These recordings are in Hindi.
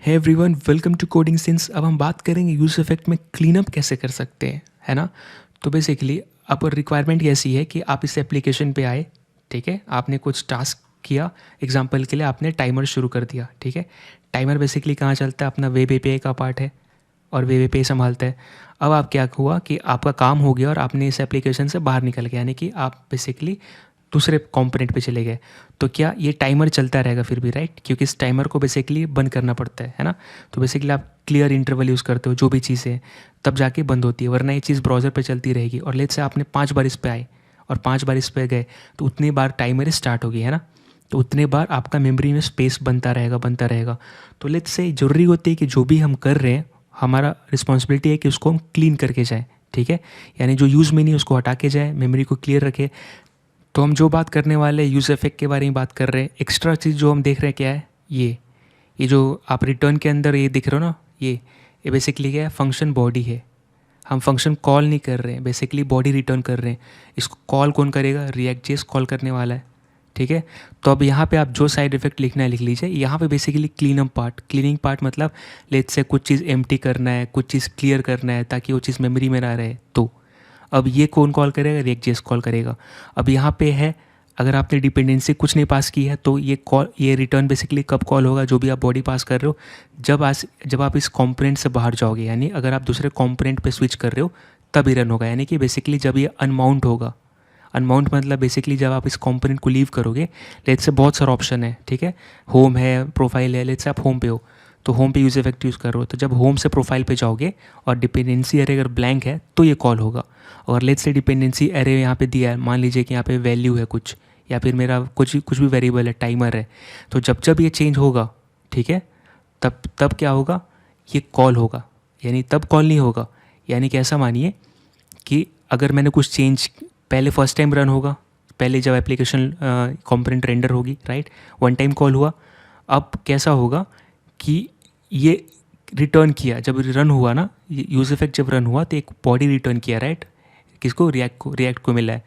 है everyone, welcome to coding sense. अब हम बात करेंगे यूज इफेक्ट में क्लीन अप कैसे कर सकते हैं, है ना। तो बेसिकली अब रिक्वायरमेंट ऐसी है कि आप इस एप्लीकेशन पे आए, ठीक है। आपने कुछ टास्क किया, एग्जांपल के लिए आपने टाइमर शुरू कर दिया, ठीक है। टाइमर बेसिकली कहाँ चलता है, अपना वेब एपीआई का पार्ट है और वेब एपीआई संभालता है। अब आप क्या हुआ कि आपका काम हो गया और आपने इस एप्लीकेशन से बाहर निकल गए, यानी कि आप बेसिकली दूसरे कंपोनेंट पे चले गए। तो क्या ये टाइमर चलता रहेगा फिर भी, राइट, क्योंकि इस टाइमर को बेसिकली बंद करना पड़ता है ना। तो बेसिकली आप क्लियर इंटरवल यूज़ करते हो जो भी चीज़ें, तब जाके बंद होती है, वरना ये चीज़ ब्राउज़र पे चलती रहेगी। और लेट्स से आपने 5 बार इस पे आए और 5 बार इस पे गए, तो उतनी बार टाइमर स्टार्ट होगी, है ना। तो उतने बार आपका मेमोरी में स्पेस बनता रहेगा बनता रहेगा। तो लेट्स से ज़रूरी होती है कि जो भी हम कर रहे हैं, हमारा रिस्पॉन्सिबिलिटी है कि उसको हम क्लीन करके जाएँ, ठीक है। यानी जो यूज़ में नहीं उसको हटा के जाए, मेमोरी को क्लियर रखे। तो हम जो बात करने वाले यूज़ इफेक्ट के बारे में बात कर रहे हैं। एक्स्ट्रा चीज़ जो हम देख रहे हैं क्या है, ये जो आप रिटर्न के अंदर ये दिख रहे हो ना, ये बेसिकली क्या है, फंक्शन बॉडी है। हम फंक्शन कॉल नहीं कर रहे हैं, बेसिकली बॉडी रिटर्न कर रहे हैं। इसको कॉल कौन करेगा, रिएक्ट जेएस कॉल करने वाला है, ठीक है। तो अब यहाँ पे आप जो साइड इफेक्ट लिखना है लिख लीजिए। यहाँ पे basically cleanup part, cleaning part मतलब लेट्स से कुछ चीज़ एम्प्टी करना है, कुछ चीज़ क्लियर करना है ताकि वो चीज़ मेमोरी में ना रहे। तो अब ये कौन कॉल करेगा, रिएक्ट जेएस कॉल करेगा। अब यहाँ पे है, अगर आपने डिपेंडेंसी कुछ नहीं पास की है तो ये रिटर्न बेसिकली कब कॉल होगा, जो भी आप बॉडी पास कर रहे हो, जब आप इस कंपोनेंट से बाहर जाओगे, यानी अगर आप दूसरे कंपोनेंट पे स्विच कर रहे हो तब ही रन होगा। यानी कि बेसिकली जब ये अनमाउंट होगा, अनमाउंट मतलब बेसिकली जब आप इस कंपोनेंट को लीव करोगे। लेट्स से बहुत सारा ऑप्शन है, ठीक है, होम है, प्रोफाइल है। लेट्स से आप होम पे हो तो होम पे यूज इफेक्ट यूज़ कर रहे हो, तो जब होम से प्रोफाइल पे जाओगे और डिपेंडेंसी एरे अगर ब्लैंक है तो ये कॉल होगा। और लेट्स से डिपेंडेंसी एरे यहाँ पे दिया है, मान लीजिए कि यहाँ पे वैल्यू है कुछ, या फिर मेरा कुछ भी वेरिएबल है, टाइमर है। तो जब जब ये चेंज होगा, ठीक है, तब तब क्या होगा, ये कॉल होगा। यानी तब कॉल नहीं होगा, यानी कि ऐसा मानिए कि अगर मैंने कुछ चेंज, पहले फर्स्ट टाइम रन होगा, पहले जब एप्लीकेशन कंपोनेंट रेंडर होगी, राइट, वन टाइम कॉल हुआ। अब कैसा होगा कि ये रिटर्न किया, जब रन हुआ ना, यूज इफेक्ट जब रन हुआ तो एक बॉडी रिटर्न किया, राइट, किसको, रिएक्ट को मिला है।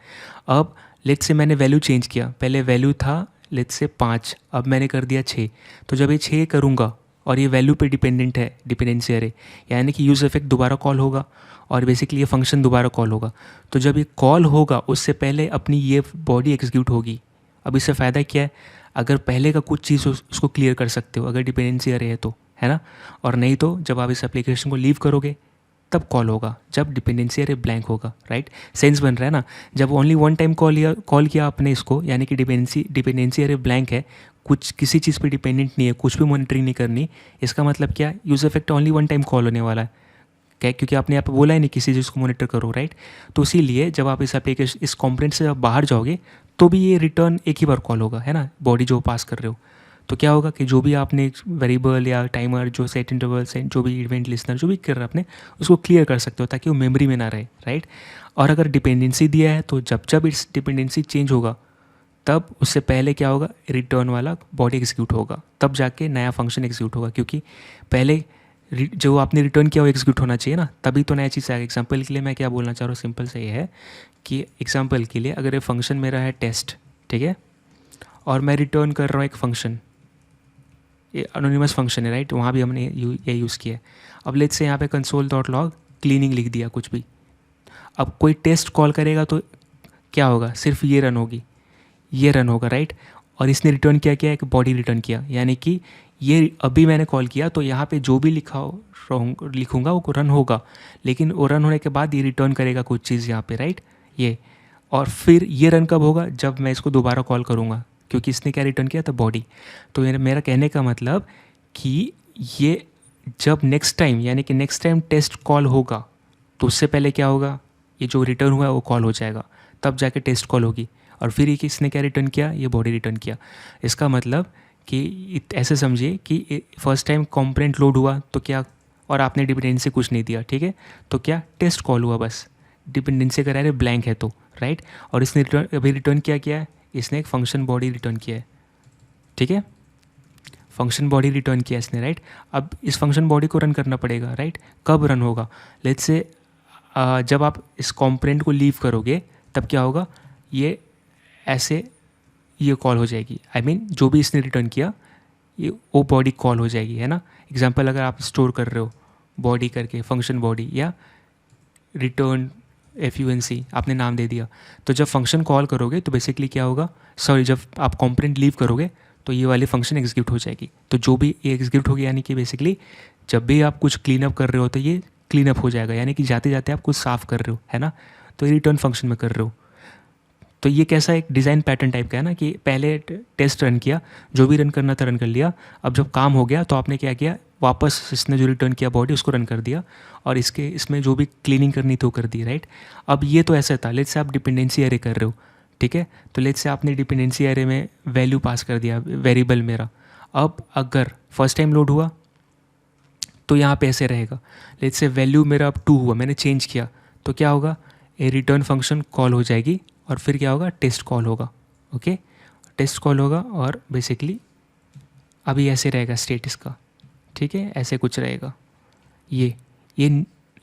अब लेट्स से मैंने वैल्यू चेंज किया, पहले वैल्यू था लेट्स से 5, अब मैंने कर दिया 6। तो जब ये 6 करूँगा और ये वैल्यू पे डिपेंडेंट है, डिपेंडेंसी अरे, यानी कि यूज इफेक्ट दोबारा कॉल होगा और बेसिकली ये फंक्शन दोबारा कॉल होगा। तो जब ये कॉल होगा उससे पहले अपनी ये बॉडी एग्जीक्यूट होगी। अब इससे फ़ायदा क्या है, अगर पहले का कुछ चीज़ उसको क्लियर कर सकते हो अगर डिपेंडेंसी अरे है तो, है ना। और नहीं तो जब आप इस एप्लीकेशन को लीव करोगे तब कॉल होगा, जब डिपेंडेंसी अरे ब्लैंक होगा, राइट। सेंस बन रहा है ना। जब ओनली वन टाइम कॉल किया आपने इसको, यानी कि डिपेंडेंसी अरे ब्लैंक है, कुछ किसी चीज़ पे डिपेंडेंट नहीं है, कुछ भी मॉनिटरिंग नहीं करनी। इसका मतलब क्या, use effect only one time call होने वाला है, क्या, क्योंकि आपने यहाँ पे बोला है नहीं किसी चीज़ को मॉनिटर करो, राइट। तो इसीलिए जब आप इस एप्लीकेशन, इस कंपोनेंट से आप बाहर जाओगे तो भी ये रिटर्न एक ही बार कॉल होगा, है ना, बॉडी जो पास कर रहे हो। तो क्या होगा कि जो भी आपने वेरिएबल या टाइमर, जो सेट इंटरवल से जो भी इवेंट लिस्नर जो भी कर रहे हैं अपने, उसको क्लियर कर सकते हो ताकि वो मेमोरी में ना रहे, राइट। और अगर डिपेंडेंसी दिया है तो जब जब इस डिपेंडेंसी चेंज होगा तब उससे पहले क्या होगा, रिटर्न वाला बॉडी एग्जीक्यूट होगा, तब जाके नया फंक्शन एग्जीक्यूट होगा। क्योंकि पहले जो आपने रिटर्न किया वो एग्जीक्यूट होना चाहिए ना, तभी तो नया चीज़ आएगा। एग्जांपल के लिए मैं क्या बोलना चाह रहा हूँ, सिंपल से ये है कि एग्जांपल के लिए अगर ये फंक्शन मेरा है टेस्ट, ठीक है, और मैं रिटर्न कर रहा हूँ एक फंक्शन, ये अनोनिमस फंक्शन है, राइट, वहाँ भी हमने ये यूज़ किया है। अब लेट्स से यहाँ पे console.log क्लीनिंग लिख दिया कुछ भी। अब कोई टेस्ट कॉल करेगा तो क्या होगा, सिर्फ ये रन होगी, ये रन होगा, राइट। और इसने रिटर्न किया, क्या एक बॉडी रिटर्न किया, यानी कि ये अभी मैंने कॉल किया तो यहाँ पे जो भी लिखूंगा वो रन होगा, लेकिन वो रन होने के बाद ये रिटर्न करेगा कुछ चीज़ यहाँ पे, राइट, ये। और फिर ये रन कब होगा, जब मैं इसको दोबारा कॉल करूँगा, क्योंकि इसने क्या रिटर्न किया था, बॉडी। तो मेरा कहने का मतलब कि ये जब नेक्स्ट टाइम, यानी कि नेक्स्ट टाइम टेस्ट कॉल होगा तो उससे पहले क्या होगा, ये जो रिटर्न हुआ है वो कॉल हो जाएगा, तब जाके टेस्ट कॉल होगी। और फिर ये किसने क्या रिटर्न किया, ये बॉडी रिटर्न किया। इसका मतलब कि ऐसे समझिए कि फर्स्ट टाइम कंपोनेंट लोड हुआ तो क्या, और आपने डिपेंडेंसी कुछ नहीं दिया, ठीक है, तो क्या टेस्ट कॉल हुआ बस, डिपेंडेंसी का रहे ब्लैंक है तो, राइट। और इसने अभी रिटर्न किया है, इसने एक फंक्शन बॉडी रिटर्न किया है, ठीक है, फंक्शन बॉडी रिटर्न किया इसने, राइट। अब इस फंक्शन बॉडी को रन करना पड़ेगा, राइट। कब रन होगा, लेट्स से जब आप इस कंपोनेंट को लीव करोगे तब क्या होगा, ये ऐसे ये कॉल हो जाएगी। आई मीन जो भी इसने रिटर्न किया ये वो बॉडी कॉल हो जाएगी, है ना। एग्जांपल अगर आप स्टोर कर रहे हो बॉडी करके, फंक्शन बॉडी या रिटर्न FUNC आपने नाम दे दिया, तो जब फंक्शन कॉल करोगे तो बेसिकली क्या होगा, सॉरी जब आप कंपोनेंट लीव करोगे तो ये वाली फंक्शन एग्जीक्यूट हो जाएगी। तो जो भी ये एग्जीक्यूट होगी यानी कि बेसिकली जब भी आप कुछ क्लीन अप कर रहे हो तो ये क्लीन अप हो जाएगा, यानी कि जाते जाते आप कुछ साफ़ कर रहे हो, है ना, तो ये रिटर्न फंक्शन में कर रहे हो। तो ये कैसा एक डिज़ाइन पैटर्न टाइप का है ना, कि पहले टेस्ट रन किया, जो भी रन करना था रन कर लिया, अब जब काम हो गया तो आपने क्या किया, वापस इसने जो रिटर्न किया बॉडी उसको रन कर दिया, और इसमें जो भी क्लीनिंग करनी थी वो कर दी, राइट। अब ये तो ऐसा था, लेट्स से आप डिपेंडेंसी एरे कर रहे हो, ठीक है, तो लेट्स से आपने डिपेंडेंसी एरे में वैल्यू पास कर दिया, वेरिएबल मेरा। अब अगर फर्स्ट टाइम लोड हुआ तो यहाँ पे ऐसे रहेगा, लेट्स से वैल्यू मेरा अब 2 हुआ, मैंने चेंज किया, तो क्या होगा, ए रिटर्न फंक्शन कॉल हो जाएगी, और फिर क्या होगा, टेस्ट कॉल होगा, ओके, टेस्ट कॉल होगा, और बेसिकली अभी ऐसे रहेगा स्टेट इसका, ठीक है, ऐसे कुछ रहेगा। ये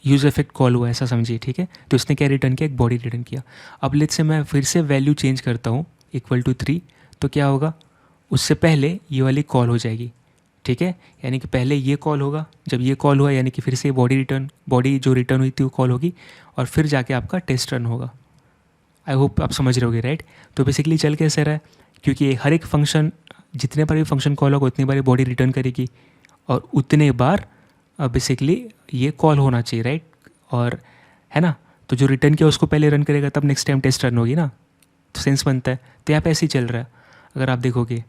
यूज़ इफेक्ट कॉल हुआ ऐसा समझिए, ठीक है। तो इसने क्या रिटर्न किया, एक बॉडी रिटर्न किया। अब लेट्स से मैं फिर से वैल्यू चेंज करता हूँ =3, तो क्या होगा, उससे पहले ये वाली कॉल हो जाएगी, ठीक है, यानी कि पहले ये कॉल होगा, जब ये कॉल हुआ यानी कि फिर से बॉडी जो रिटर्न हुई थी वो कॉल होगी, और फिर जाके आपका टेस्ट रन होगा। आई होप आप समझ रहे होगे, राइट। तो बेसिकली चल कैसे रहा है, क्योंकि हर एक फंक्शन, जितने बार भी फंक्शन कॉल होगा उतनी बार बॉडी रिटर्न करेगी, और उतने बार बेसिकली ये कॉल होना चाहिए, राइट, और है ना। तो जो रिटर्न किया उसको पहले रन करेगा, तब नेक्स्ट टाइम टेस्ट रन होगी ना, तो सेंस बनता है। तो यहाँ पे ऐसे ही चल रहा है अगर आप देखोगे।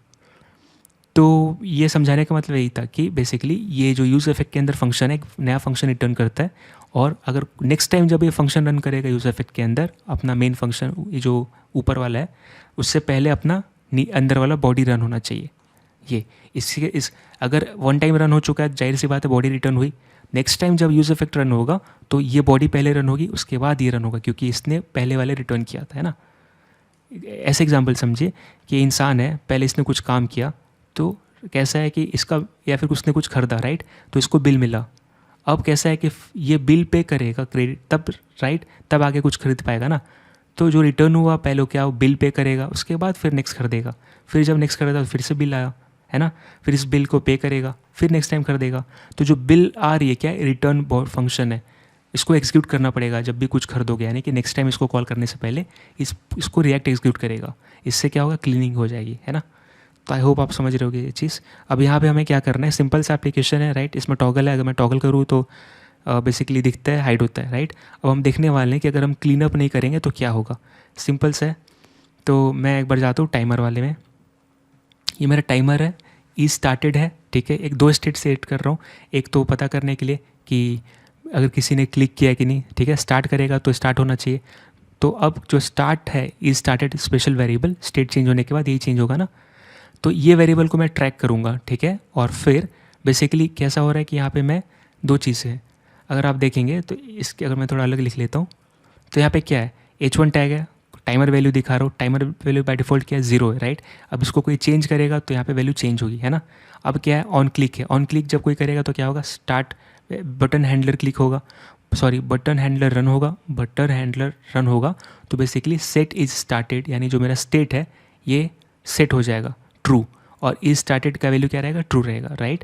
तो ये समझाने का मतलब यही था कि बेसिकली ये जो यूज़ इफेक्ट के अंदर फंक्शन है, एक नया फंक्शन रिटर्न करता है, और अगर नेक्स्ट टाइम जब ये फंक्शन रन करेगा यूज़ इफेक्ट के अंदर, अपना मेन फंक्शन ये जो ऊपर वाला है, उससे पहले अपना अंदर वाला बॉडी रन होना चाहिए। ये इस अगर वन टाइम रन हो चुका है, जाहिर सी बात है बॉडी रिटर्न हुई, नेक्स्ट टाइम जब यूज़ इफेक्ट रन होगा तो ये बॉडी पहले रन होगी, उसके बाद ये रन होगा, क्योंकि इसने पहले वाले रिटर्न किया था, है ना। ऐसे एग्जांपल समझिए कि इंसान है, पहले इसने कुछ काम किया, तो कैसा है कि इसका, या फिर उसने कुछ खरीदा, राइट, तो इसको बिल मिला। अब कैसा है कि ये बिल पे करेगा क्रेडिट, तब राइट, तब आगे कुछ खरीद पाएगा ना। तो जो रिटर्न हुआ पहले क्या, वो बिल पे करेगा, उसके बाद फिर नेक्स्ट खरीदेगा, फिर जब नेक्स्ट खरीदा तो फिर से बिल आया, है ना, फिर इस बिल को पे करेगा, फिर नेक्स्ट टाइम खरीदेगा। तो जो बिल आ रही है क्या, रिटर्न फंक्शन है, इसको एग्जीक्यूट करना पड़ेगा जब भी कुछ खरीदोगे, यानी कि नेक्स्ट टाइम इसको कॉल करने से पहले इसको रिएक्ट एग्जीक्यूट करेगा। इससे क्या होगा, क्लीनिंग हो जाएगी, है ना। तो आई होप आप समझ रहे होगे ये चीज़। अब यहाँ पे हमें क्या करना है, सिंपल सा एप्लीकेशन है, राइट, इसमें टॉगल है, अगर मैं टॉगल करूँ तो बेसिकली दिखता है, हाइड होता है, राइट। अब हम देखने वाले हैं कि अगर हम क्लीन अप नहीं करेंगे तो क्या होगा, सिंपल सा है। तो मैं एक बार जाता हूँ टाइमर वाले में, ये मेरा टाइमर है, ई स्टार्टेड है, ठीक है, एक 2 स्टेट सेट कर रहा हूँ, एक तो पता करने के लिए कि अगर किसी ने क्लिक किया कि नहीं, ठीक है, स्टार्ट करेगा तो स्टार्ट होना चाहिए। तो अब जो स्टार्ट है, ई started special variable, state change होने के बाद यही चेंज होगा ना, तो ये वेरिएबल को मैं ट्रैक करूँगा, ठीक है। और फिर बेसिकली कैसा हो रहा है कि यहाँ पे मैं 2 चीज़ें, अगर आप देखेंगे तो इसके, अगर मैं थोड़ा अलग लिख लेता हूँ, तो यहाँ पे क्या है, H1 टैग है, टाइमर वैल्यू दिखा रहा हूँ, टाइमर वैल्यू बाय डिफ़ॉल्ट क्या है, 0 है, राइट। अब इसको कोई चेंज करेगा तो यहाँ पे वैल्यू चेंज होगी, है ना। अब क्या है, ऑन क्लिक है, ऑन क्लिक जब कोई करेगा तो क्या होगा, स्टार्ट बटन हैंडलर क्लिक होगा, सॉरी बटन हैंडलर रन होगा, बटन हैंडलर रन होगा, तो बेसिकली सेट इज़ स्टार्टेड, यानी जो मेरा स्टेट है ये सेट हो जाएगा ट्रू, और इज स्टार्टेड का वैल्यू क्या रहेगा, ट्रू रहेगा, राइट।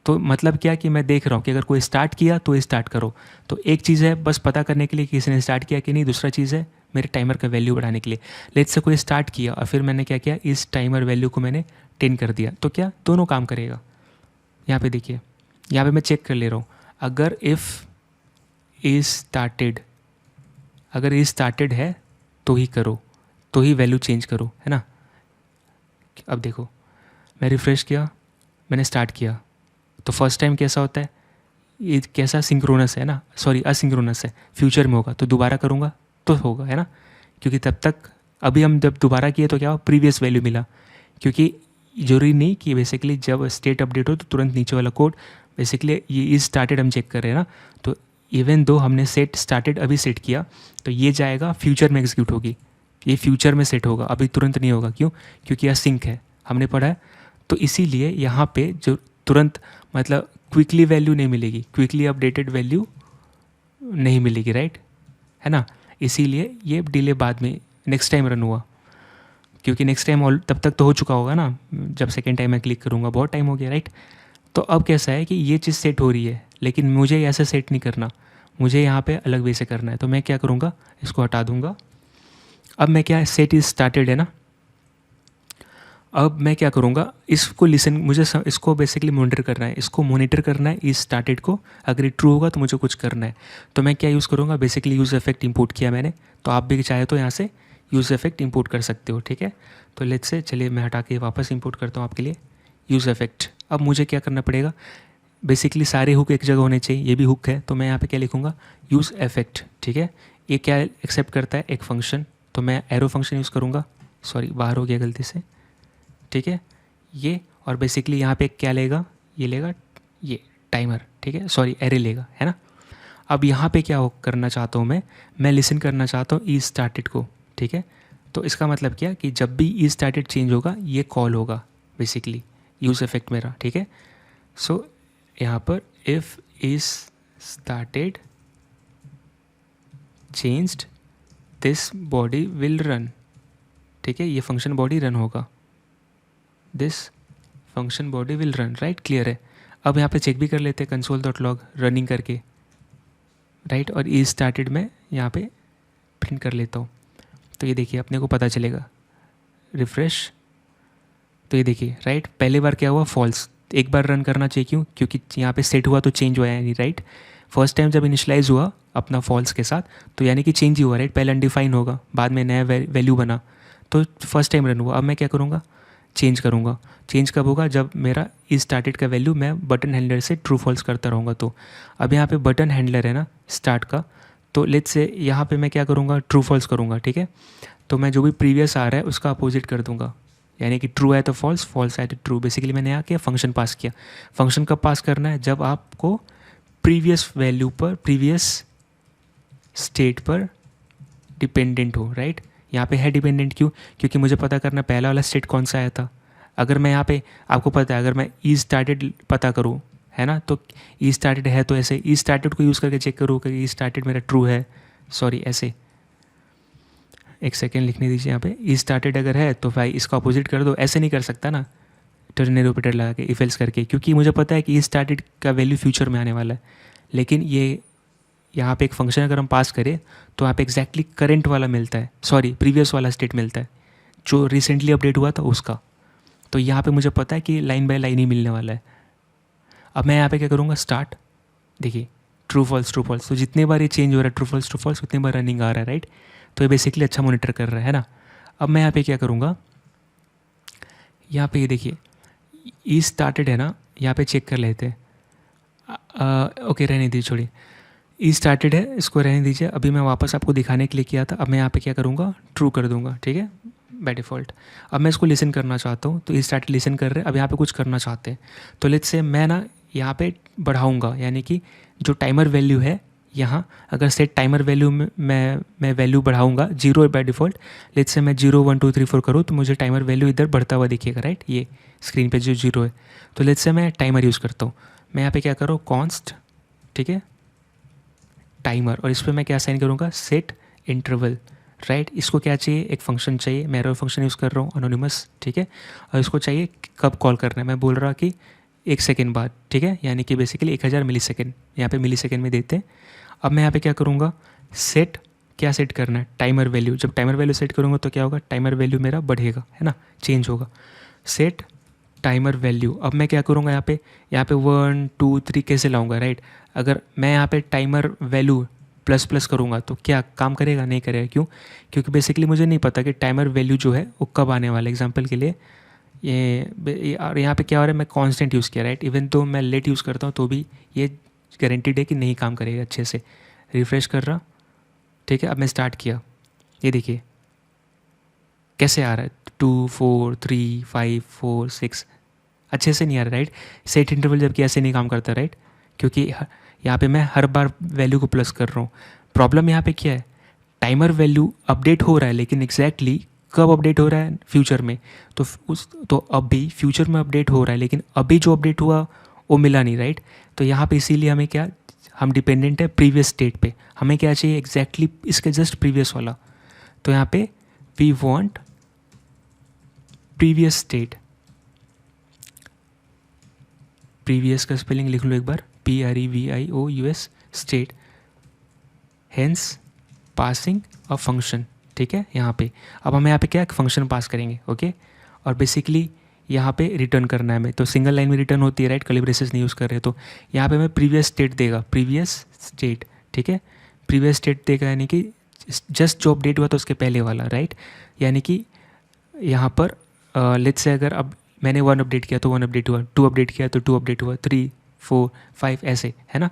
तो मतलब क्या कि मैं देख रहा हूँ कि अगर कोई स्टार्ट किया तो स्टार्ट करो, तो एक चीज़ है बस पता करने के लिए कि किसी ने स्टार्ट किया कि नहीं, दूसरा चीज़ है मेरे टाइमर का वैल्यू बढ़ाने के लिए। लेट्स से कोई स्टार्ट किया और फिर मैंने क्या किया, इस टाइमर वैल्यू को मैंने 10 कर दिया, तो क्या दोनों काम करेगा। यहाँ पे देखिए, यहाँ पे मैं चेक कर ले रहा हूँ, अगर इफ़ इज स्टार्टेड, अगर इज स्टार्टेड है तो ही करो, तो ही वैल्यू चेंज करो, है ना। अब देखो मैं रिफ़्रेश किया, मैंने स्टार्ट किया, तो फर्स्ट टाइम कैसा होता है, ये कैसा सिंक्रोनस है ना, सॉरी असिंक्रोनस है, फ्यूचर में होगा तो दोबारा करूँगा तो होगा, है ना, क्योंकि तब तक अभी हम जब दोबारा किए तो क्या हो, प्रीवियस वैल्यू मिला, क्योंकि जरूरी नहीं कि बेसिकली जब स्टेट अपडेट हो तो तुरंत नीचे वाला कोड, बेसिकली ये इज स्टार्टेड हम चेक कर रहे हैं ना, तो इवन दो हमने सेट स्टार्टेड अभी सेट किया तो ये जाएगा फ्यूचर में एग्जीक्यूट होगी, ये फ्यूचर में सेट होगा, अभी तुरंत नहीं होगा, क्यों, क्योंकि यह सिंक है, हमने पढ़ा है। तो इसीलिए यहाँ पे जो तुरंत मतलब क्विकली वैल्यू नहीं मिलेगी, क्विकली अपडेटेड वैल्यू नहीं मिलेगी, राइट, है ना, इसीलिए ये डिले बाद में नेक्स्ट टाइम रन हुआ। क्योंकि नेक्स्ट टाइम ऑल तब तक तो हो चुका होगा ना, जब सेकेंड टाइम मैं क्लिक करूँगा बहुत टाइम हो गया, राइट। तो अब कैसा है कि ये चीज़ सेट हो रही है, लेकिन मुझे ऐसे सेट नहीं करना, मुझे यहाँ पे अलग वे से करना है। तो मैं क्या करूँगा, इसको हटा दूँगा। अब मैं क्या, सेट इज स्टार्टेड है ना, अब मैं क्या करूँगा, इसको लिसन, मुझे इसको बेसिकली मॉनिटर करना है, इसको मॉनिटर करना है इज स्टार्टेड को। अगर ये ट्रू होगा तो मुझे कुछ करना है। तो मैं क्या यूज़ करूँगा, बेसिकली यूज़ इफेक्ट इंपोर्ट किया मैंने। तो आप भी चाहे तो यहाँ से यूज़ इफेक्ट इंपोर्ट कर सकते हो, ठीक है। तो लेट्स से, चलिए मैं हटा के वापस इंपोर्ट करता हूँ आपके लिए यूज़ इफेक्ट। अब मुझे क्या करना पड़ेगा, बेसिकली सारे हुक एक जगह होने चाहिए, ये भी हुक है। तो मैं यहाँ पे क्या लिखूँगा, यूज़ इफेक्ट, ठीक है। ये क्या एक्सेप्ट करता है, एक फंक्शन। तो मैं एरो फंक्शन यूज़ करूँगा, सॉरी बाहर हो गया गलती से, ठीक है ये। और बेसिकली यहाँ पे क्या लेगा, ये लेगा ये टाइमर, ठीक है, सॉरी एरे लेगा, है ना। अब यहाँ पे क्या करना चाहता हूँ मैं लिसन करना चाहता हूँ ई स्टार्टेड को, ठीक है। तो इसका मतलब क्या कि जब भी ई स्टार्टेड चेंज होगा ये कॉल होगा बेसिकली यूज़ इफेक्ट मेरा, ठीक है। सो यहाँ पर if is started changed this body will run, ठीक है, ये फंक्शन बॉडी रन होगा, this function body will run, right, clear है। अब यहाँ पे चेक भी कर लेते हैं console.log रनिंग करके, राइट। और ई स्टार्टेड में यहाँ पे प्रिंट कर लेता हूँ। तो ये देखिए अपने को पता चलेगा, रिफ्रेश। तो ये देखिए, राइट, पहले बार क्या हुआ, फॉल्स। एक बार रन करना चाहिए, क्यों, क्योंकि यहाँ पे सेट हुआ तो चेंज हुआ है नहीं, राइट। फर्स्ट टाइम जब इनिशलाइज हुआ अपना फॉल्स के साथ, तो यानी कि चेंज ही हुआ, राइट। पहले अनडिफाइन होगा, बाद में नया वैल्यू बना, तो फर्स्ट टाइम रन हुआ। अब मैं क्या करूँगा, चेंज करूँगा। चेंज कब होगा, जब मेरा इज स्टार्टेड का वैल्यू मैं बटन हैंडलर से ट्रू फॉल्स करता रहूँगा। तो अब यहाँ पे बटन हैंडलर है ना स्टार्ट का, तो लेट्स से यहाँ पे मैं क्या करूँगा, ट्रू फॉल्स करूँगा, ठीक है। तो मैं जो भी प्रीवियस आ रहा है उसका अपोजिट कर दूँगा, यानी कि ट्रू है तो फॉल्स, फॉल्स है तो ट्रू। बेसिकली मैंने यहाँ क्या फंक्शन पास किया। फंक्शन कब पास करना है, जब आपको प्रीवियस वैल्यू पर, प्रीवियस स्टेट पर डिपेंडेंट हो, राइट। यहाँ पे है डिपेंडेंट, क्यों, क्योंकि मुझे पता करना पहला वाला स्टेट कौन सा आया था। अगर मैं यहाँ पे, आपको पता है, अगर मैं ई स्टार्टेड पता करूँ, है ना, तो ई स्टार्टेड है तो ऐसे ई स्टार्टेड को यूज़ करके चेक करूँ कि ई स्टार्टेड मेरा ट्रू है, सॉरी ऐसे, एक सेकेंड लिखने दीजिए यहाँ पे। ई स्टार्टेड अगर है तो भाई इसका अपोजिट कर दो, ऐसे नहीं कर सकता ना टर्नरी ऑपरेटर लगा के इफ एल्स करके, क्योंकि मुझे पता है कि ई स्टार्टेड का वैल्यू फ्यूचर में आने वाला है। लेकिन ये यहाँ पे एक फंक्शन अगर हम पास करें तो यहाँ पे एग्जैक्टली करंट वाला मिलता है, सॉरी प्रीवियस वाला स्टेट मिलता है जो रिसेंटली अपडेट हुआ था उसका। तो यहाँ पे मुझे पता है कि लाइन बाय लाइन ही मिलने वाला है। अब मैं यहाँ पे क्या करूँगा, स्टार्ट, देखिए ट्रू फॉल्स ट्रू फॉल्स, तो जितने बार ये चेंज हो रहा है ट्रू फॉल्स उतने बार रनिंग आ रहा है, राइट। तो ये बेसिकली अच्छा मॉनिटर कर रहा है ना। अब मैं यहाँ पे क्या करूँगा, यहाँ पे ये देखिए ई स्टार्टेड है ना, यहाँ पे चेक कर लेते हैं। ओके रहने दीजिए, छोड़िए, ई स्टार्टेड है, इसको रहने दीजिए। अभी मैं वापस आपको दिखाने के लिए किया था। अब मैं यहाँ पे क्या करूँगा, ट्रू कर दूँगा, ठीक है, बाय डिफ़ॉल्ट। अब मैं इसको लिसन करना चाहता हूँ, तो ई स्टार्टेड लिसन कर रहे हैं। अब यहाँ पे कुछ करना चाहते हैं, तो लेट्स से मैं ना यहाँ पे बढ़ाऊँगा, यानी कि जो टाइमर वैल्यू है यहाँ, अगर सेट टाइमर वैल्यू में मैं वैल्यू बढ़ाऊँगा, 0 बाय डिफ़ॉल्ट। लेट्स से मैं 0 1 2 3 4 करूँ तो मुझे टाइमर वैल्यू इधर बढ़ता हुआ दिखेगा, राइट, ये स्क्रीन पे जो 0 है। तो लेट्स से मैं टाइमर यूज़ करता हूँ। मैं यहाँ पे क्या करूँ, कॉन्स्ट, ठीक है, टाइमर, और इस पर मैं क्या साइन करूँगा, सेट इंटरवल, राइट। इसको क्या चाहिए, एक फंक्शन चाहिए, मैं एरर फंक्शन यूज़ कर रहा हूँ अनोनिमस, ठीक है। और इसको चाहिए कब कॉल करना है, मैं बोल रहा कि 1 सेकेंड बाद, ठीक है, यानी कि बेसिकली 1000 मिली सेकेंड, यहाँ पे मिली सेकेंड में देते हैं। अब मैं यहाँ पे क्या करूँगा, सेट, क्या सेट करना है, टाइमर वैल्यू। जब टाइमर वैल्यू सेट करूँगा तो क्या होगा, टाइमर वैल्यू मेरा बढ़ेगा, है ना, चेंज होगा, सेट टाइमर वैल्यू। अब मैं क्या करूँगा, यहाँ पे 1 2 3 कैसे लाऊंगा, राइट। अगर मैं यहाँ पे टाइमर वैल्यू प्लस प्लस करूँगा तो क्या काम करेगा, नहीं करेगा, क्यों, क्योंकि बेसिकली मुझे नहीं पता कि टाइमर वैल्यू जो है वो कब आने वाला है। एग्जांपल के लिए और यहाँ पे क्या हो रहा है, मैं कांस्टेंट यूज़ किया, राइट। इवन तो मैं लेट यूज़ करता हूँ तो भी ये गारंटीड है कि नहीं काम करेगा अच्छे से। रिफ्रेश कर रहा, ठीक है। अब मैं स्टार्ट किया, ये देखिए कैसे आ रहा है, 2 4 3 5 4 6, अच्छे से नहीं आ रहा, राइट। सेट इंटरवल जबकि ऐसे नहीं काम करता, राइट, क्योंकि यहाँ पे मैं हर बार वैल्यू को प्लस कर रहा हूँ। प्रॉब्लम यहाँ पे क्या है, टाइमर वैल्यू अपडेट हो रहा है, लेकिन एग्जैक्टली कब अपडेट हो रहा है, फ्यूचर में। तो अभी फ्यूचर में अपडेट हो रहा है, लेकिन अभी जो अपडेट हुआ वो मिला नहीं, राइट। तो यहाँ पे इसीलिए हमें क्या, हम डिपेंडेंट है प्रीवियस स्टेट पे, हमें क्या चाहिए एग्जैक्टली इसके जस्ट प्रीवियस वाला। तो यहाँ पे we want previous state, previous का स्पेलिंग लिख लो एक बार, PREVIOUS state, hence passing a function, ठीक है। यहाँ पे अब हम यहाँ पे क्या फंक्शन पास करेंगे, ओके। और बेसिकली यहाँ पे रिटर्न करना है हमें, तो सिंगल लाइन में रिटर्न होती है, राइट, कर्ली ब्रेसेस नहीं यूज़ कर रहे, तो यहाँ पे हमें प्रीवियस स्टेट देगा, प्रीवियस स्टेट, ठीक है। प्रीवियस स्टेट देगा यानी कि जस्ट जो अपडेट हुआ था उसके पहले वाला, राइट। यानी कि यहाँ पर लेट्स से अगर अब मैंने 1 अपडेट किया तो 1 अपडेट हुआ, 2 अपडेट किया तो 2 अपडेट हुआ, 3 4 5 ऐसे, है ना।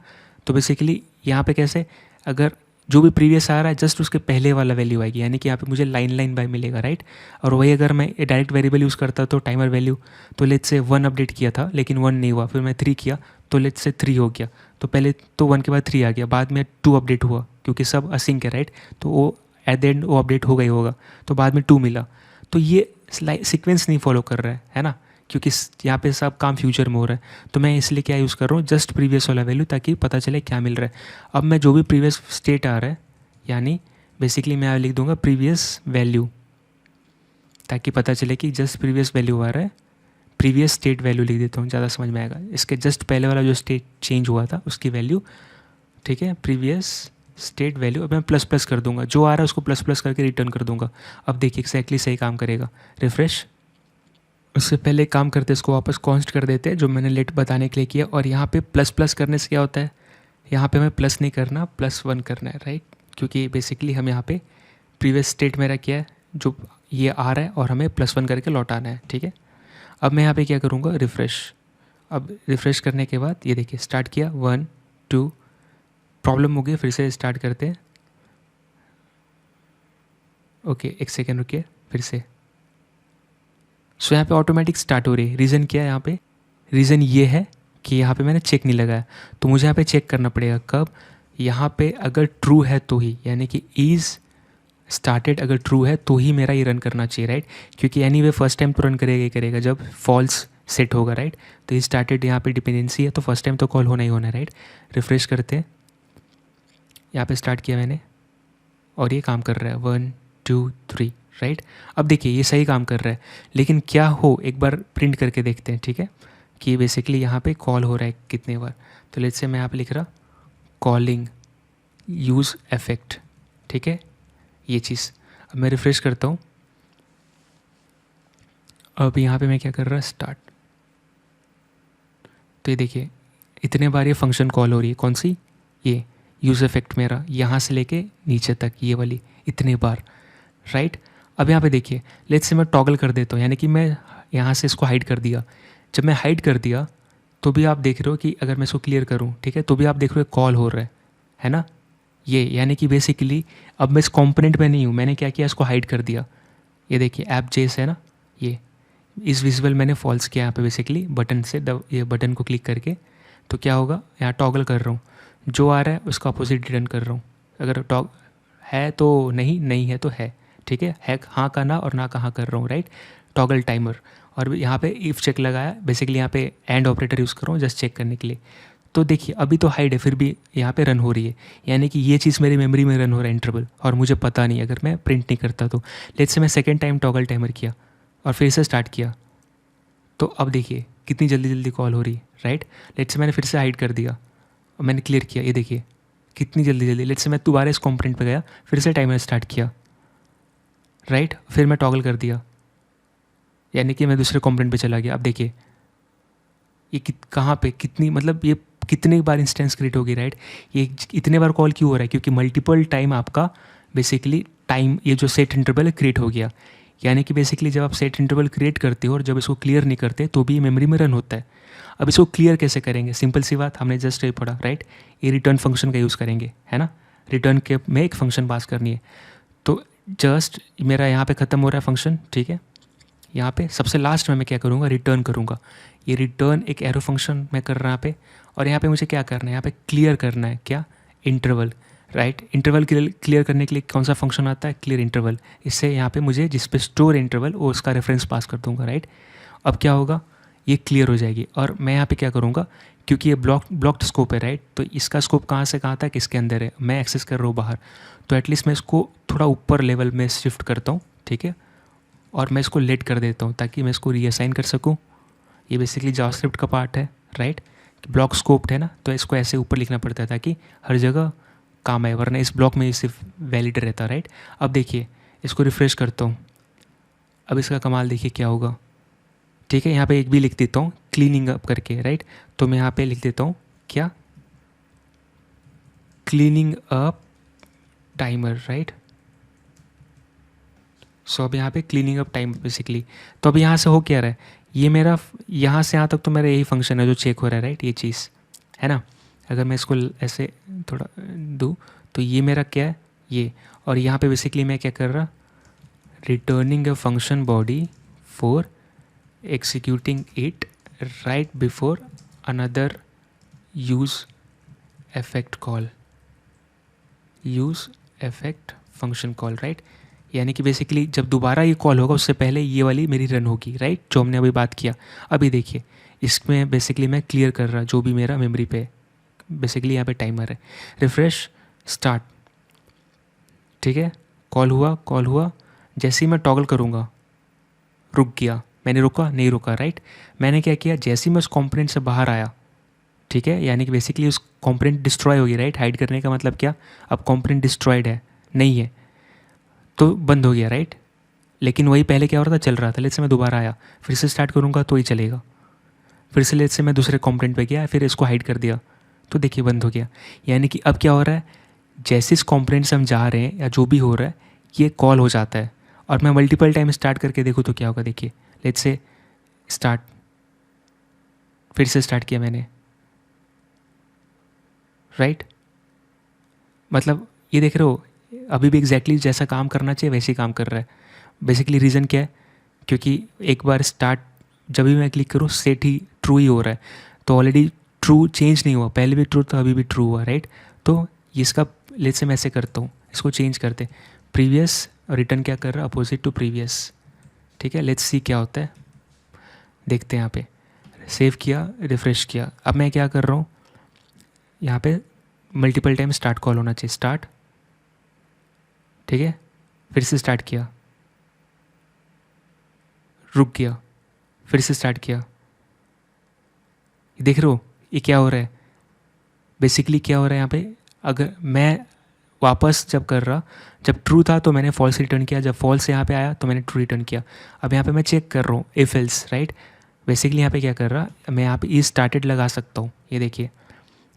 तो बेसिकली यहाँ पे कैसे, अगर जो भी प्रीवियस आ रहा है जस्ट उसके पहले वाला वैल्यू आएगी, यानी कि यहाँ पे मुझे लाइन बाय मिलेगा, राइट। और वही अगर मैं डायरेक्ट वेरिएबल यूज़ करता तो टाइमर वैल्यू, तो लेट्स से 1 अपडेट किया था लेकिन 1 नहीं हुआ, फिर मैं 3 किया तो लेट्स से 3 हो गया, तो पहले तो 1 के बाद 3 आ गया, बाद में 2 अपडेट हुआ क्योंकि सब असिंक है, राइट। तो वो एट द एंड वो अपडेट हो गई होगा, तो बाद में 2 मिला। तो ये सीक्वेंस नहीं फॉलो कर रहा है ना, क्योंकि यहाँ पे सब काम फ्यूचर में हो रहा है। तो मैं इसलिए क्या यूज़ कर रहा हूँ, जस्ट प्रीवियस वाला वैल्यू, ताकि पता चले क्या मिल रहा है। अब मैं जो भी प्रीवियस स्टेट आ रहा है, यानी बेसिकली मैं यहाँ लिख दूंगा प्रीवियस वैल्यू, ताकि पता चले कि जस्ट प्रीवियस वैल्यू आ रहा है। प्रीवियस स्टेट वैल्यू लिख देता हूँ, ज़्यादा समझ में आएगा। इसके जस्ट पहले वाला जो स्टेट चेंज हुआ था उसकी वैल्यू, ठीक है, प्रीवियस स्टेट वैल्यू। अब मैं प्लस प्लस कर दूंगा, जो आ रहा है उसको प्लस प्लस करके रिटर्न कर दूंगा। अब देखिए एक्जैक्टली सही काम करेगा, रिफ्रेश। उससे पहले काम करते इसको वापस कॉन्स्ट कर देते हैं, जो मैंने लेट बताने के लिए किया। और यहाँ पे प्लस प्लस करने से क्या होता है, यहाँ पे हमें प्लस नहीं करना, +1 करना है, राइट। क्योंकि बेसिकली हम यहाँ पे प्रीवियस स्टेट मेरा क्या है, जो ये आ रहा है और हमें +1 करके लौटाना है, ठीक है। अब मैं यहाँ पे क्या करूँगा, रिफ़्रेश। अब रिफ़्रेश करने के बाद ये देखिए स्टार्ट किया, 1 2, प्रॉब्लम हो गई, फिर से स्टार्ट करते हैं। ओके, एक सेकेंड रुकिए, फिर से। सो यहाँ पे ऑटोमेटिक स्टार्ट हो रही है। रीज़न क्या है यहाँ पे, रीज़न ये है कि यहाँ पे मैंने चेक नहीं लगाया, तो मुझे यहाँ पे चेक करना पड़ेगा कब, यहाँ पे अगर ट्रू है तो ही, यानी कि इज़ स्टार्टेड अगर ट्रू है तो ही मेरा ये रन करना चाहिए, राइट। क्योंकि एनीवे फर्स्ट टाइम तो रन करेगा ही करेगा जब फॉल्स सेट होगा, राइट। तो ये स्टार्टेड यहाँ पे डिपेंडेंसी है, तो फर्स्ट टाइम तो कॉल होना ही होना है, राइट। रिफ्रेश करते हैं, यहाँ पे स्टार्ट किया मैंने और ये काम कर रहा है, 1 2 3, राइट। अब देखिए ये सही काम कर रहा है, लेकिन क्या हो एक बार प्रिंट करके देखते हैं, ठीक है, कि बेसिकली यहाँ पे कॉल हो रहा है कितने बार। तो लेट्स से मैं यहाँ पे लिख रहा कॉलिंग यूज़ इफेक्ट, ठीक है, ये चीज़। अब मैं रिफ्रेश करता हूँ, अब यहाँ पे मैं क्या कर रहा स्टार्ट, तो ये देखिए इतने बार ये फंक्शन कॉल हो रही है, कौन सी, ये यूज़ इफेक्ट मेरा यहाँ से लेके नीचे तक ये वाली इतने बार, राइट। अब यहाँ पे देखिए लेट्स से मैं टॉगल कर देता हूँ, यानी कि मैं यहाँ से इसको हाइड कर दिया। जब मैं हाइड कर दिया तो भी आप देख रहे हो कि अगर मैं इसको क्लियर करूँ, ठीक है, तो भी आप देख रहे हो कॉल हो रहा है ना, ये यानी कि बेसिकली अब मैं इस कंपोनेंट में नहीं हूँ, मैंने क्या किया, इसको हाइड कर दिया। ये देखिए ऐप जेस है ना, ये इस विजुअल मैंने फॉल्स किया यहाँ पे बेसिकली बटन से, ये बटन को क्लिक करके। तो क्या होगा, यहाँ टॉगल कर रहा हूँ, जो आ रहा है उसका अपोजिट रिटर्न कर रहा हूँ। अगर टॉग है तो नहीं, नहीं है तो है, ठीक है हाँ का ना और ना का हाँ कर रहा हूँ, राइट। टॉगल टाइमर, और यहाँ पे इफ़ चेक लगाया, बेसिकली यहाँ पे एंड ऑपरेटर यूज़ कर रहा हूँ जस्ट चेक करने के लिए। तो देखिए अभी तो हाइड है, फिर भी यहाँ पे रन हो रही है, यानी कि ये चीज़ मेरी मेमोरी में रन हो रहा है इंटरवल, और मुझे पता नहीं अगर मैं प्रिंट नहीं करता तो। लेट्स से मैं सेकेंड टाइम टॉगल टाइमर किया और फिर से स्टार्ट किया, तो अब देखिए कितनी जल्दी जल्दी कॉल हो रही है, राइट। लेट्स से मैंने फिर से हाइड कर दिया और मैंने क्लियर किया, ये देखिए कितनी जल्दी जल्दी। लेट्स से मैं दोबारा इस कॉम्पोनेंट पे गया, फिर से टाइमर स्टार्ट किया, राइट, फिर मैं टॉगल कर दिया, यानी कि मैं दूसरे कॉम्पोनेंट पे चला गया। अब देखिए ये कहाँ पे कितनी, मतलब ये कितने बार इंस्टेंस क्रिएट होगी, राइट। ये इतने बार कॉल क्यों हो रहा है, क्योंकि मल्टीपल टाइम आपका बेसिकली टाइम, ये जो सेट इंटरवल क्रिएट हो गया। यानी कि बेसिकली जब आप सेट इंटरवल क्रिएट करते हो और जब इसको क्लियर नहीं करते तो भी मेमोरी में रन होता है। अब इसको क्लियर कैसे करेंगे, सिंपल सी बात, हमने जस्ट ये पढ़ा, राइट। ये रिटर्न फंक्शन का यूज़ करेंगे, है ना। रिटर्न के में एक फंक्शन पास करनी है, तो जस्ट मेरा यहाँ पे ख़त्म हो रहा है फंक्शन, ठीक है। यहाँ पे सबसे लास्ट में मैं क्या करूँगा, रिटर्न करूँगा। ये रिटर्न एक एरो फंक्शन मैं कर रहा यहाँ पे, और यहाँ पे मुझे क्या करना है, यहाँ पे क्लियर करना है क्या, इंटरवल, राइट। इंटरवल क्लियर करने के लिए कौन सा फंक्शन आता है, क्लियर इंटरवल। इससे यहाँ पे मुझे जिस पे स्टोर इंटरवल वो उसका रेफरेंस पास कर दूँगा, राइट। अब क्या होगा, ये क्लियर हो जाएगी। और मैं यहाँ पे क्या करूँगा, क्योंकि ये ब्लॉक्ड स्कोप है, राइट, तो इसका स्कोप कहाँ से कहाँ तक इसके अंदर है, मैं एक्सेस कर रहा हूँ बाहर, तो एटलीस्ट मैं इसको थोड़ा ऊपर लेवल में शिफ्ट करता हूँ, ठीक है। और मैं इसको लेट कर देता हूँ ताकि मैं इसको रीअसाइन कर सकूँ। ये बेसिकली जावास्क्रिप्ट का पार्ट है, राइट। ब्लॉक स्कोप्ड है ना, तो इसको ऐसे ऊपर लिखना पड़ता है ताकि हर जगह काम आए, वरना इस ब्लॉक में ये सिर्फ वैलिड रहता, राइट। अब देखिए इसको रिफ़्रेश करता हूँ, अब इसका कमाल देखिए क्या होगा। ठीक है, यहाँ पे एक भी लिख देता हूँ क्लीनिंग अप करके, राइट। तो मैं यहाँ पे लिख देता हूँ क्या, क्लीनिंग अप टाइमर, राइट। सो अब यहाँ पे क्लीनिंग अप टाइम बेसिकली। तो अब यहाँ से हो क्या रहा है, ये मेरा यहाँ से यहाँ तक तो मेरा यही फंक्शन है जो चेक हो रहा है, राइट, ये चीज़ है ना। अगर मैं इसको ऐसे थोड़ा दूँ तो ये मेरा क्या है ये, और यहाँ पे बेसिकली मैं क्या कर रहा, returning a function body for executing it right before another use effect call, use effect function call, right. यानी कि बेसिकली जब दोबारा ये कॉल होगा उससे पहले ये वाली मेरी रन होगी, राइट, जो हमने अभी बात किया। अभी देखिए इसमें बेसिकली मैं क्लियर कर रहा जो भी मेरा मेमोरी पे बेसिकली यहाँ पे टाइमर है। रिफ़्रेश, स्टार्ट, ठीक है, कॉल हुआ, जैसे ही मैं टॉगल करूँगा रुक गया, मैंने रुका नहीं रुका, राइट। मैंने क्या किया, जैसे ही मैं उस कॉम्पोनेंट से बाहर आया, ठीक है, यानी कि बेसिकली उस कॉम्पोनेंट डिस्ट्रॉय हो गई, राइट। हाइड करने का मतलब क्या, अब कॉम्पोनेंट डिस्ट्रॉयड है, नहीं है तो बंद हो गया, राइट। लेकिन वही पहले क्या हो रहा था, चल रहा था। लेट्स से मैं दोबारा आया, फिर से स्टार्ट करूँगा तो ही चलेगा। फिर से लेट्स से मैं दूसरे कॉम्पोनेंट पे गया, फिर इसको हाइड कर दिया तो देखिए बंद हो गया। यानी कि अब क्या हो रहा है, जैसे इस कॉम्पोनेंट से हम जा रहे हैं या जो भी हो रहा है ये कॉल हो जाता है। और मैं मल्टीपल टाइम स्टार्ट करके देखूँ तो क्या होगा, देखिए लेट्स से स्टार्ट, फिर से स्टार्ट किया मैंने, राइट। मतलब ये देख रहे हो अभी भी एग्जैक्टली जैसा काम करना चाहिए वैसे ही काम कर रहा है। बेसिकली रीज़न क्या है, क्योंकि एक बार स्टार्ट जब भी मैं क्लिक करूँ सेट ही ट्रू ही हो रहा है, तो ऑलरेडी ट्रू चेंज नहीं हुआ, पहले भी ट्रू था अभी भी ट्रू हुआ, राइट। तो इसका लेट्स से मैं ऐसे करता हूँ, इसको चेंज करते, प्रीवियस रिटर्न क्या कर रहा है, अपोजिट टू प्रीवियस, ठीक है। लेट्स सी क्या होता है, देखते हैं। यहाँ पे सेव किया, रिफ़्रेश किया, अब मैं क्या कर रहा हूँ, यहाँ पे मल्टीपल टाइम स्टार्ट कॉल होना चाहिए, स्टार्ट, ठीक है, फिर से स्टार्ट किया, रुक गया, फिर से स्टार्ट किया। देख रहे हो ये क्या हो रहा है, बेसिकली क्या हो रहा है यहाँ पे, अगर मैं वापस जब कर रहा, जब ट्रू था तो मैंने फॉल्स रिटर्न किया, जब फॉल्स यहाँ पे आया तो मैंने ट्रू रिटर्न किया। अब यहाँ पे मैं चेक कर रहा हूँ इफ एल्स, राइट। बेसिकली यहाँ पे क्या कर रहा, मैं यहाँ पे ई स्टार्टेड लगा सकता हूँ, ये देखिए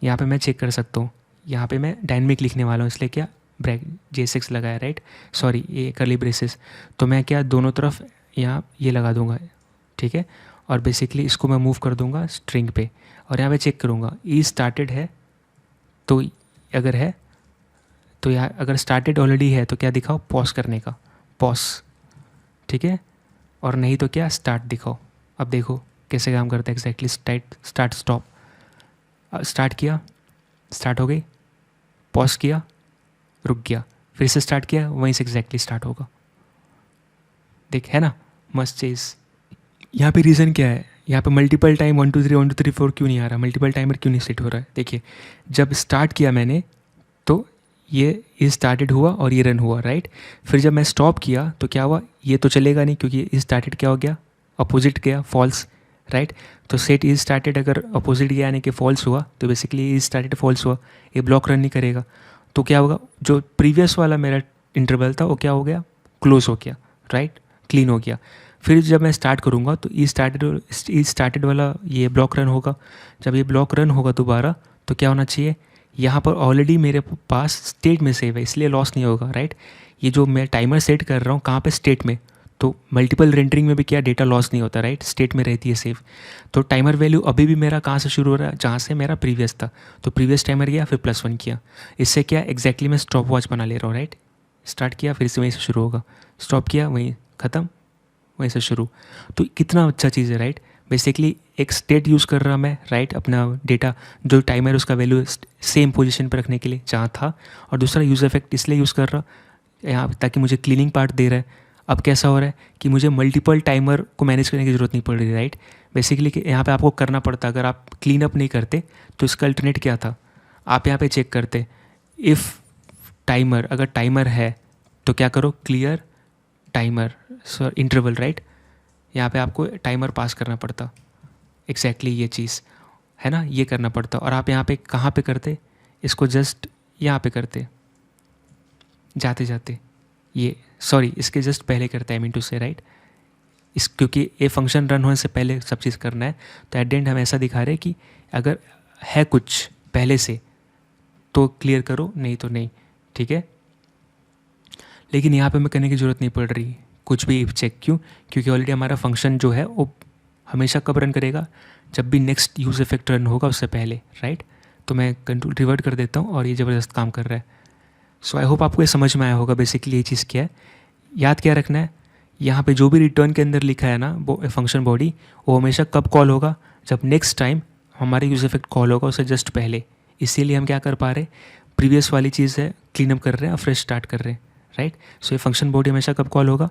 यहाँ पे मैं चेक कर सकता हूँ। यहाँ पे मैं डायनेमिक लिखने वाला हूँ इसलिए क्या ब्रैक J6 लगाया, राइट, सॉरी ये कर्ली ब्रेसेस। तो मैं क्या दोनों तरफ यहाँ ये लगा दूंगा, ठीक है। और बेसिकली इसको मैं मूव कर दूंगा स्ट्रिंग पे, और यहाँ पे चेक करूँगा ई स्टार्टेड है, तो अगर है तो यहाँ अगर स्टार्टेड ऑलरेडी है तो क्या दिखाओ, पॉज करने का, पॉज, ठीक है। और नहीं तो क्या स्टार्ट दिखाओ। अब देखो कैसे काम करता है एग्जैक्टली, स्टार्ट स्टॉप, स्टार्ट किया, स्टार्ट हो गई, पॉज किया, रुक गया, फिर से स्टार्ट किया, वहीं से एग्जैक्टली स्टार्ट होगा। देख है ना मस्त चीज़। यहाँ पे रीज़न क्या है, यहाँ पे मल्टीपल टाइम 1 2 3 1 2 3 4 क्यों नहीं आ रहा, मल्टीपल टाइमर क्यों नहीं सेट हो रहा है। देखिए जब स्टार्ट किया मैंने तो ये स्टार्टेड हुआ और ये रन हुआ, राइट। फिर जब मैं स्टॉप किया तो क्या हुआ, ये तो चलेगा नहीं क्योंकि ये स्टार्टेड क्या हो गया, अपोजिट गया, फॉल्स, राइट। तो सेट इज स्टार्टेड अगर अपोजिट गया यानी कि फॉल्स हुआ तो बेसिकली इज स्टार्टेड फॉल्स हुआ, ये ब्लॉक रन नहीं करेगा। तो क्या होगा, जो प्रीवियस वाला मेरा इंटरवल था वो क्या हो गया, क्लोज हो गया, राइट, क्लीन हो गया। फिर जब मैं स्टार्ट करूँगा तो ई स्टार्टेड वाला ये ब्लॉक रन होगा। जब ये ब्लॉक रन होगा दोबारा तो क्या होना चाहिए, यहाँ पर ऑलरेडी मेरे पास स्टेट में सेव है इसलिए लॉस नहीं होगा, राइट। ये जो मैं टाइमर सेट कर रहा हूँ कहाँ पे, स्टेट में, तो मल्टीपल रेंडरिंग में भी क्या डेटा लॉस नहीं होता, राइट, स्टेट में रहती है सेव। तो टाइमर वैल्यू अभी भी मेरा कहाँ से शुरू हो रहा है, जहाँ से मेरा प्रीवियस था, तो प्रीवियस टाइमर गया फिर +1 किया। इससे क्या एग्जैक्टली मैं स्टॉप वॉच बना ले रहा हूँ, राइट। स्टार्ट किया फिर से वहीं से शुरू होगा, स्टॉप किया वहीं ख़त्म, वहीं से शुरू। तो कितना अच्छा चीज़ है, राइट। बेसिकली एक स्टेट यूज़ कर रहा मैं, राइट, अपना डेटा जो टाइमर उसका वैल्यू सेम पोजीशन पर रखने के लिए जहाँ था, और दूसरा यूज़ इफेक्ट इसलिए यूज़ कर रहा यहाँ ताकि मुझे क्लीनिंग पार्ट दे रहा है। अब कैसा हो रहा है कि मुझे मल्टीपल टाइमर को मैनेज करने की ज़रूरत नहीं पड़ रही, राइट। बेसिकली यहाँ पे आपको करना पड़ता, अगर आप क्लीन अप नहीं करते तो इसका अल्टरनेट क्या था, आप यहाँ पे चेक करते इफ़ टाइमर, अगर टाइमर है तो क्या करो, क्लियर टाइमर इंटरवल, राइट। यहाँ पे आपको टाइमर पास करना पड़ता, एग्जैक्टली ये चीज़ है ना, ये करना पड़ता। और आप यहाँ पे कहाँ पे करते, इसको जस्ट यहाँ पे करते जाते जाते, ये सॉरी इसके जस्ट पहले करते, आई मीन टू से, राइट। इस क्योंकि ये फंक्शन रन होने से पहले सब चीज़ करना है, तो एट द एंड हम ऐसा दिखा रहे हैं कि अगर है कुछ पहले से तो क्लियर करो, नहीं तो नहीं, ठीक है। लेकिन यहाँ पे हमें करने की ज़रूरत नहीं पड़ रही कुछ भी इफ चेक, क्यों, क्योंकि ऑलरेडी हमारा फंक्शन जो है वो हमेशा कब रन करेगा, जब भी नेक्स्ट यूज़ इफेक्ट रन होगा उससे पहले, राइट। तो मैं कंट्रोल रिवर्ट कर देता हूँ और ये ज़बरदस्त काम कर रहा है। सो आई होप आपको ये समझ में आया होगा बेसिकली ये चीज़ क्या है। याद क्या रखना है, यहाँ पे जो भी रिटर्न के अंदर लिखा है ना वो फंक्शन बॉडी, वो हमेशा कब कॉल होगा, जब नेक्स्ट टाइम हमारे यूज़ इफेक्ट कॉल होगा उससे जस्ट पहले। इसीलिए हम क्या कर पा रहे, प्रीवियस वाली चीज़ है क्लीन अप कर रहे हैं और फ्रेश स्टार्ट कर रहे हैं, राइट। सो ये फंक्शन बॉडी हमेशा कब कॉल होगा,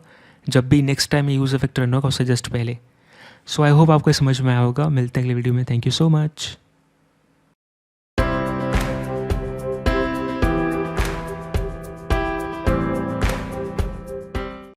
जब भी नेक्स्ट टाइम ये यूज़ इफेक्ट रन होगा उससे जस्ट पहले। सो आई होप आपको समझ में आया होगा। मिलते हैं अगले वीडियो में। Thank you so much.